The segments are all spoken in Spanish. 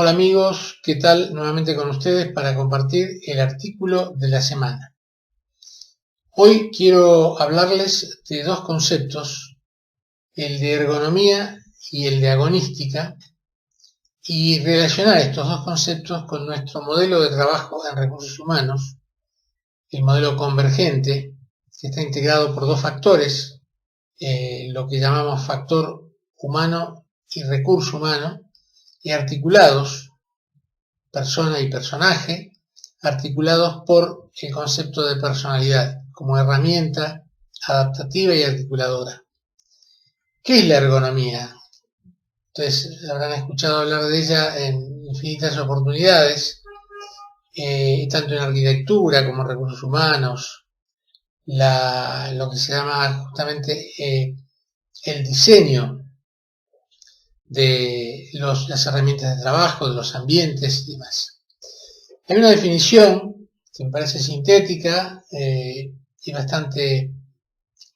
Hola amigos, ¿qué tal? Nuevamente con ustedes para compartir el artículo de la semana. Hoy quiero hablarles de dos conceptos, el de ergonomía y el de agonística, y relacionar estos dos conceptos con nuestro modelo de trabajo en recursos humanos, el modelo convergente, que está integrado por dos factores, lo que llamamos factor humano y recurso humano, y articulados, persona y personaje, articulados por el concepto de personalidad como herramienta adaptativa y articuladora. ¿Qué es la ergonomía? Entonces habrán escuchado hablar de ella en infinitas oportunidades, tanto en arquitectura como en recursos humanos, lo que se llama justamente el diseño de las herramientas de trabajo, de los ambientes y demás. Hay una definición que me parece sintética y bastante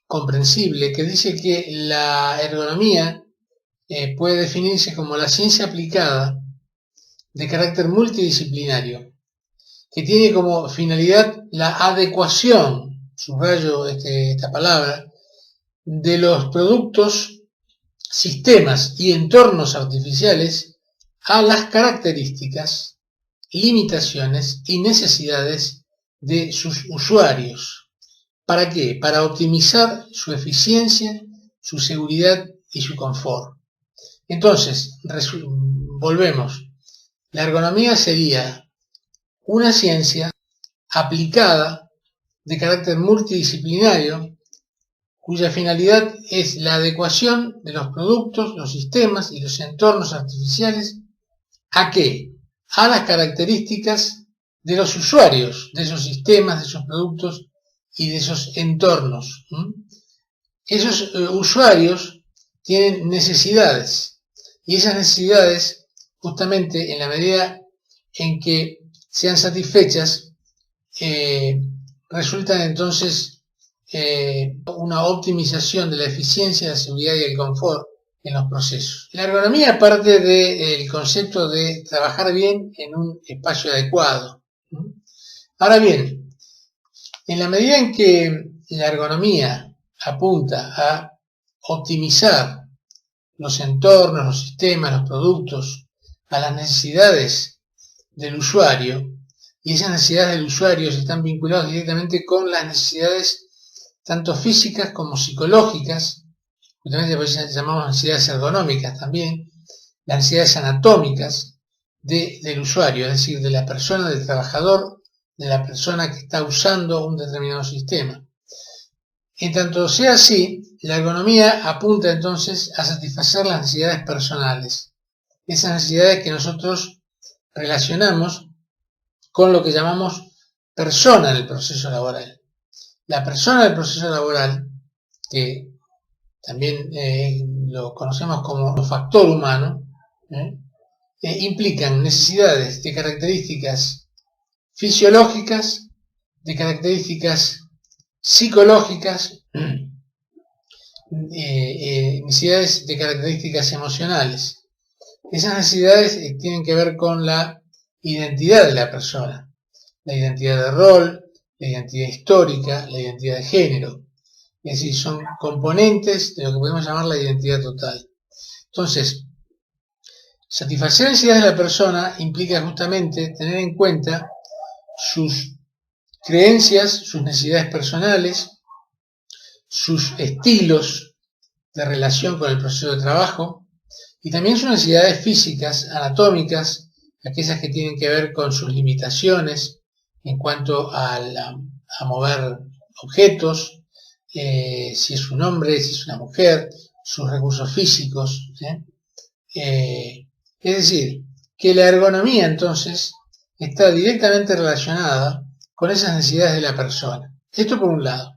comprensible, que dice que la ergonomía puede definirse como la ciencia aplicada de carácter multidisciplinario, que tiene como finalidad la adecuación, subrayo esta palabra, de los productos, sistemas y entornos artificiales a las características, limitaciones y necesidades de sus usuarios. ¿Para qué? Para optimizar su eficiencia, su seguridad y su confort. Entonces, volvemos. La ergonomía sería una ciencia aplicada de carácter multidisciplinario cuya finalidad es la adecuación de los productos, los sistemas y los entornos artificiales ¿a qué? A las características de los usuarios de esos sistemas, de esos productos y de esos entornos. Esos usuarios tienen necesidades y esas necesidades, justamente en la medida en que sean satisfechas, resultan entonces una optimización de la eficiencia, la seguridad y el confort en los procesos. La ergonomía parte del concepto de trabajar bien en un espacio adecuado. Ahora bien, en la medida en que la ergonomía apunta a optimizar los entornos, los sistemas, los productos a las necesidades del usuario, y esas necesidades del usuario están vinculadas directamente con las necesidades tanto físicas como psicológicas, justamente por eso llamamos necesidades ergonómicas también, las necesidades anatómicas del usuario, es decir, de la persona, del trabajador, de la persona que está usando un determinado sistema. En tanto sea así, la ergonomía apunta entonces a satisfacer las necesidades personales, esas necesidades que nosotros relacionamos con lo que llamamos persona en el proceso laboral. La persona del proceso laboral, que también lo conocemos como factor humano, implican necesidades de características fisiológicas, de características psicológicas, necesidades de características emocionales. Esas necesidades tienen que ver con la identidad de la persona, la identidad de rol, la identidad histórica, la identidad de género. Es decir, son componentes de lo que podemos llamar la identidad total. Entonces, satisfacer las necesidades de la persona implica justamente tener en cuenta sus creencias, sus necesidades personales, sus estilos de relación con el proceso de trabajo y también sus necesidades físicas, anatómicas, aquellas que tienen que ver con sus limitaciones en cuanto a mover objetos, si es un hombre, si es una mujer, sus recursos físicos. Es decir, que la ergonomía entonces está directamente relacionada con esas necesidades de la persona. Esto por un lado.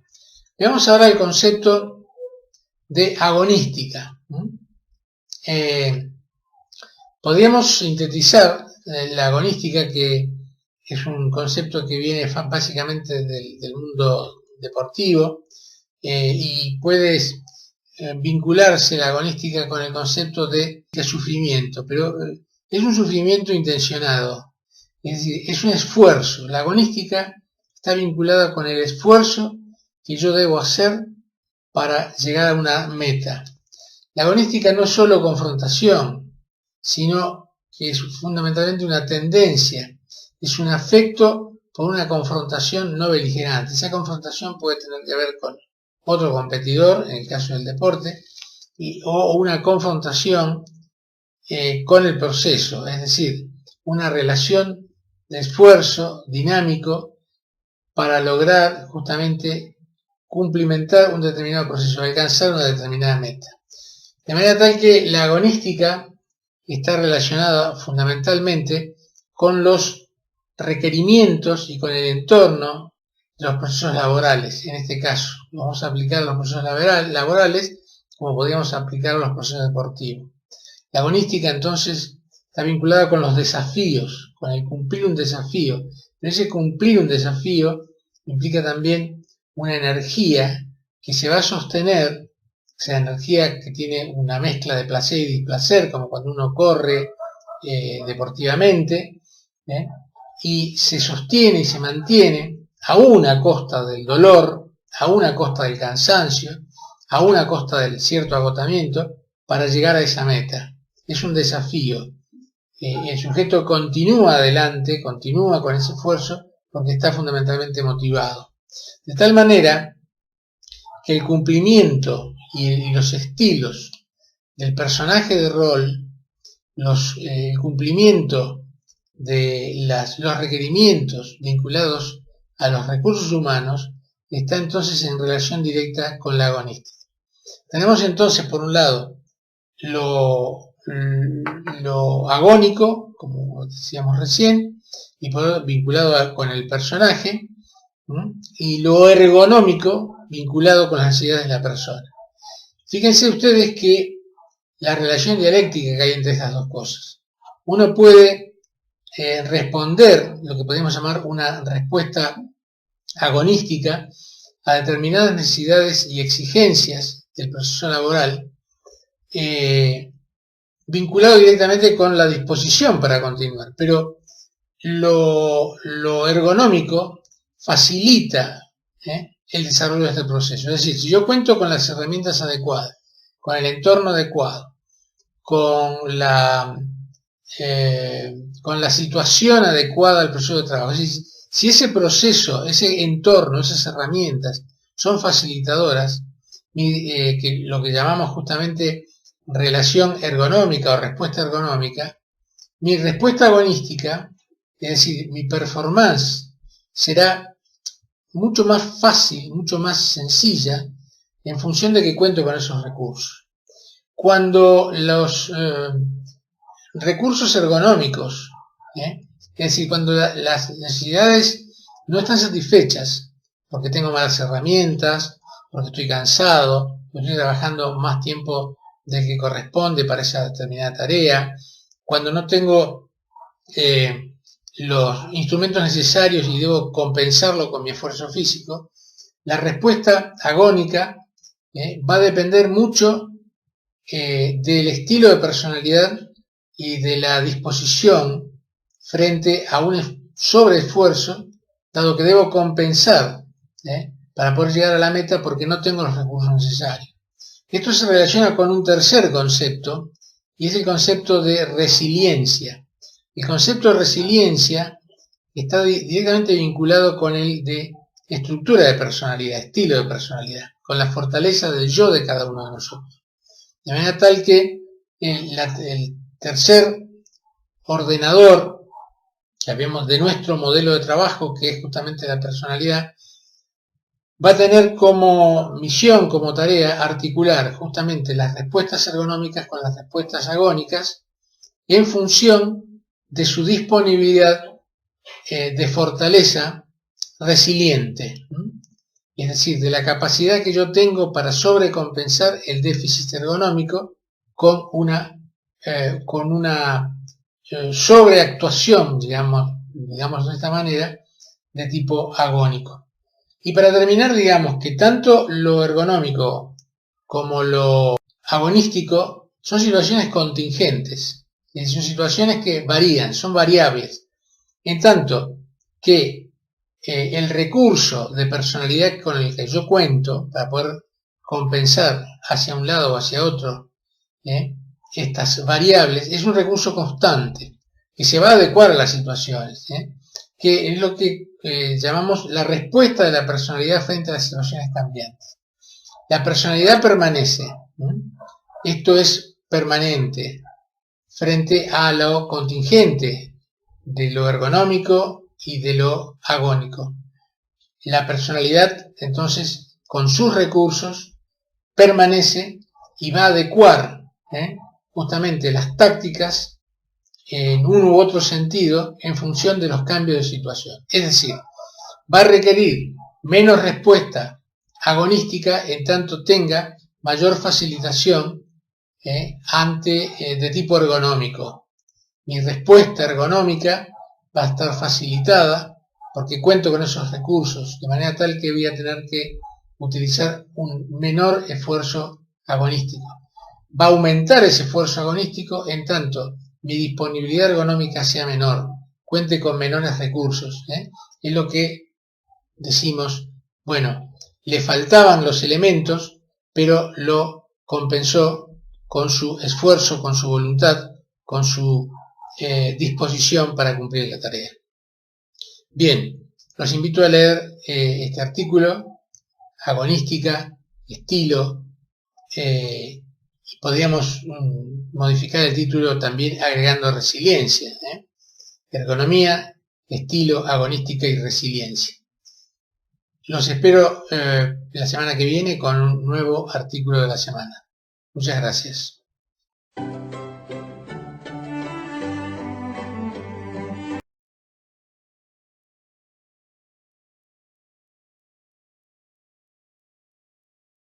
Veamos ahora el concepto de agonística. Podríamos sintetizar la agonística, que es un concepto que viene básicamente del mundo deportivo y puede vincularse la agonística con el concepto de sufrimiento, pero es un sufrimiento intencionado, es decir, es un esfuerzo. La agonística está vinculada con el esfuerzo que yo debo hacer para llegar a una meta. La agonística no es solo confrontación, sino que es fundamentalmente una tendencia, es un afecto por una confrontación no beligerante. Esa confrontación puede tener que ver con otro competidor, en el caso del deporte, o una confrontación con el proceso, es decir, una relación de esfuerzo dinámico para lograr justamente cumplimentar un determinado proceso, alcanzar una determinada meta. De manera tal que la agonística está relacionada fundamentalmente con los requerimientos y con el entorno de los procesos laborales. En este caso, vamos a aplicar los procesos laborales como podríamos aplicar los procesos deportivos. La agonística entonces está vinculada con los desafíos, con el cumplir un desafío. Pero ese cumplir un desafío implica también una energía que se va a sostener, o sea, energía que tiene una mezcla de placer y displacer, como cuando uno corre deportivamente, y se sostiene y se mantiene aún a costa del dolor, aún a costa del cansancio, aún a costa del cierto agotamiento, para llegar a esa meta. Es un desafío. El sujeto continúa adelante, continúa con ese esfuerzo, porque está fundamentalmente motivado. De tal manera que el cumplimiento y los estilos del personaje de rol, el cumplimiento de los requerimientos vinculados a los recursos humanos, está entonces en relación directa con la agonística. Tenemos entonces, por un lado, lo agónico, como decíamos recién, y vinculado con el personaje, y lo ergonómico, vinculado con las necesidades de la persona. Fíjense ustedes que la relación dialéctica que hay entre estas dos cosas. Uno puede responder lo que podemos llamar una respuesta agonística a determinadas necesidades y exigencias del proceso laboral, vinculado directamente con la disposición para continuar, pero lo ergonómico facilita el desarrollo de este proceso. Es decir, si yo cuento con las herramientas adecuadas, con el entorno adecuado, con la situación adecuada al proceso de trabajo, es decir, si ese proceso, ese entorno, esas herramientas son facilitadoras, que lo que llamamos justamente relación ergonómica o respuesta ergonómica, mi respuesta agonística, es decir, mi performance, será mucho más fácil, mucho más sencilla, en función de que cuento con esos recursos. Cuando los recursos ergonómicos, es decir, cuando las necesidades no están satisfechas, porque tengo malas herramientas, porque estoy cansado, porque estoy trabajando más tiempo del que corresponde para esa determinada tarea, cuando no tengo los instrumentos necesarios y debo compensarlo con mi esfuerzo físico, la respuesta agónica va a depender mucho del estilo de personalidad y de la disposición frente a un sobreesfuerzo, dado que debo compensar para poder llegar a la meta porque no tengo los recursos necesarios. Esto se relaciona con un tercer concepto, y es el concepto de resiliencia. El concepto de resiliencia está directamente vinculado con el de estructura de personalidad, estilo de personalidad, con la fortaleza del yo de cada uno de nosotros. De manera tal que el tercer ordenador que habíamos de nuestro modelo de trabajo, que es justamente la personalidad, va a tener como misión, como tarea, articular justamente las respuestas ergonómicas con las respuestas agónicas en función de su disponibilidad de fortaleza resiliente, es decir, de la capacidad que yo tengo para sobrecompensar el déficit ergonómico con una sobreactuación, digamos de esta manera, de tipo agónico. Y para terminar, digamos que tanto lo ergonómico como lo agonístico son situaciones contingentes. Son situaciones que varían, son variables. En tanto que el recurso de personalidad con el que yo cuento para poder compensar hacia un lado o hacia otro estas variables es un recurso constante que se va a adecuar a las situaciones, que es lo que llamamos la respuesta de la personalidad frente a las situaciones cambiantes. La personalidad permanece, esto es permanente, frente a lo contingente de lo ergonómico y de lo agónico. La personalidad, entonces, con sus recursos, permanece y va a adecuar justamente las tácticas en uno u otro sentido en función de los cambios de situación. Es decir, va a requerir menos respuesta agonística en tanto tenga mayor facilitación de tipo ergonómico. Mi respuesta ergonómica va a estar facilitada porque cuento con esos recursos, de manera tal que voy a tener que utilizar un menor esfuerzo agonístico. Va a aumentar ese esfuerzo agonístico en tanto mi disponibilidad ergonómica sea menor, cuente con menores recursos. Es lo que decimos, bueno, le faltaban los elementos, pero lo compensó con su esfuerzo, con su voluntad, con su disposición para cumplir la tarea. Bien, los invito a leer este artículo, agonística, estilo, y podríamos modificar el título también agregando resiliencia, ergonomía, estilo, agonística y resiliencia. Los espero la semana que viene con un nuevo artículo de la semana. Muchas gracias.